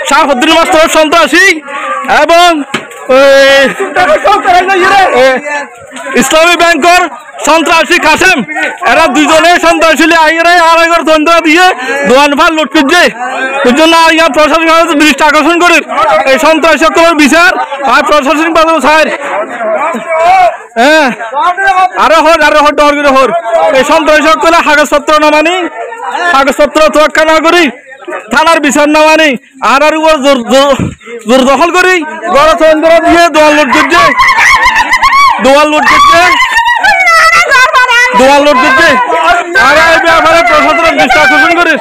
Shahabuddin master সন্ত্রাসী এবং ইসলামী ব্যাংকের সন্ত্রাসী কাসেম এরা দুজনে সন্ত্রাসী আড়াইগর তন্ত্র দিয়ে দোয়ানফাল লুট করছে ওই জন্য প্রশাসন দৃষ্টি আকর্ষণ করে এই সন্ত্রাসী সকলের বিচার আর প্রশাসনিক বাজার ছাড় হ্যাঁ আরো হর ডর করে হর এই সন্ত্রাসী সকলে কাগজপত্র না মানি কাগজপত্র তোয়াক্কা না করি থানার বিচার না মানি আর উপর জোর দখল করি গড় তন্ত্র দিয়ে দোয়াল লুট করছে আর এই ব্যাপারে প্রশাসনের দৃষ্টি আকর্ষণ করিস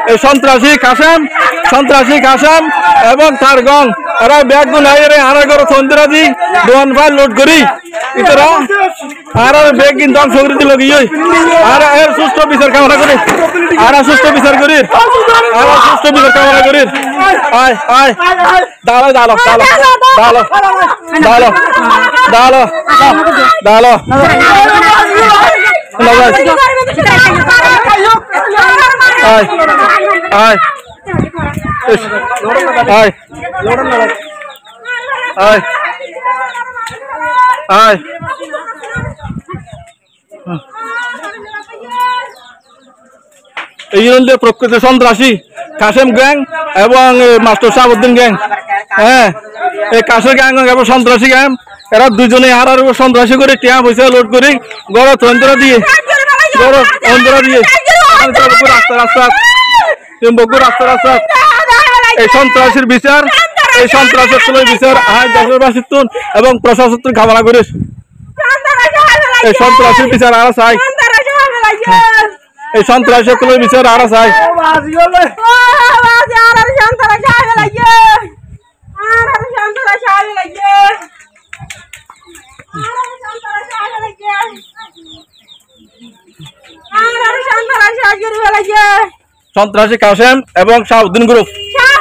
এই সন্ত্রাসী কাসেম এবং তার গং এরা ব্যাগ গুনাই আড়াইগর তন্ত্রাদি দোয়ান ফাইল লোড করি ইতরা আর ব্যাগ কিন্তু ধ্বংস করে দিল গিয়ে আর এর সুষ্ঠু বিচার কামনা করি আয় দালো এই প্রকৃত সন্ত্রাসী কাসেম গ্যাং এবং মাস্টার শাহাবুদ্দিন গ্যাং হ্যাঁ এই কাসেম গ্যাং এবং সন্ত্রাসী গ্যাং এরা দুজনে আর সন্ত্রাসী করে টিয়া পয়সা লোড করে গড় তন্ত্র দিয়ে রাস্তা এই সন্ত্রাসীর বিচার এই বিচার দেশবাসীর এবং প্রশাসন কামনা করিস এই সন্ত্রাসীর বিচার আর চাই এই সন্ত্রাসী বিচার আর চাই সন্ত্রাসী কাসেম এবং শাহাবুদ্দিন গ্রুপ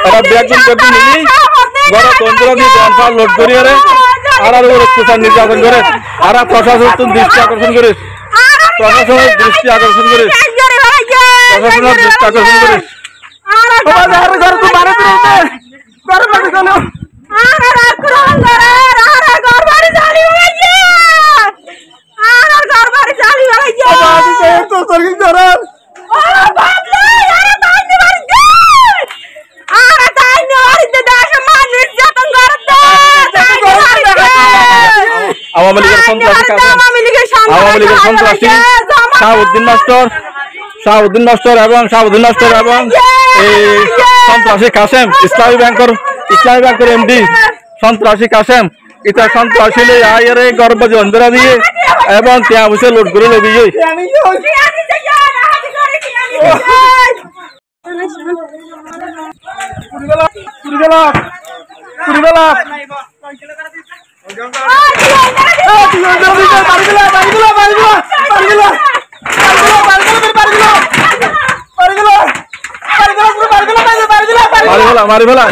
এরা ব্যাগিং করতে মিলি গড় তন্ত্র দিয়ে দোয়ানফাল লোড করিয়ে আর অত্যাচার নির্যাতন করে আর প্রশাসনের দৃষ্টি আকর্ষণ করে আওয়ামী লীগের সন্ত্রাসী শাহাবুদ্দিন মাস্টার এবং এই সন্ত্রাসী কাসেম ইসলামী ব্যাংকের এমডি সন্ত্রাসী কাসেম এটা সন্ত্রাসী আয়ের গর্ভবাজি অন্ধরা দিয়ে এবং ત્યાં বসে লোড করে লগিয়ে মারি ফেলা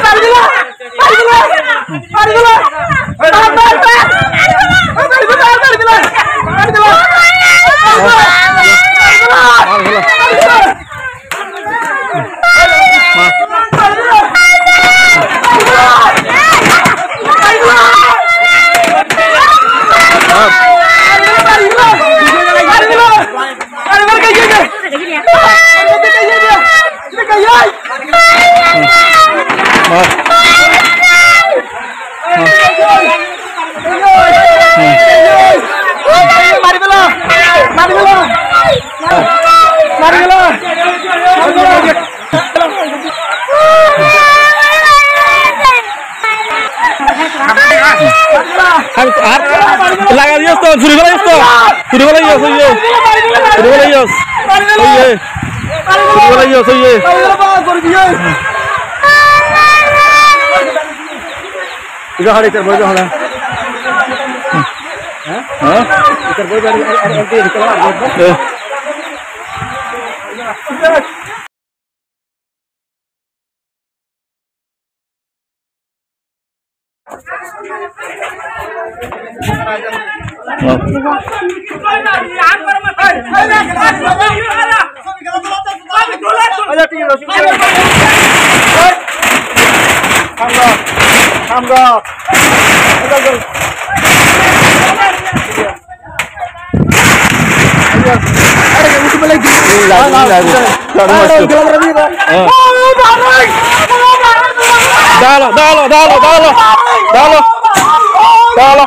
লাগা দিস তো ছুরি ফেলাই Boleh yo soye. Tiga hari terbaik dah lah. Terbaik nanti dikelar. Dalo.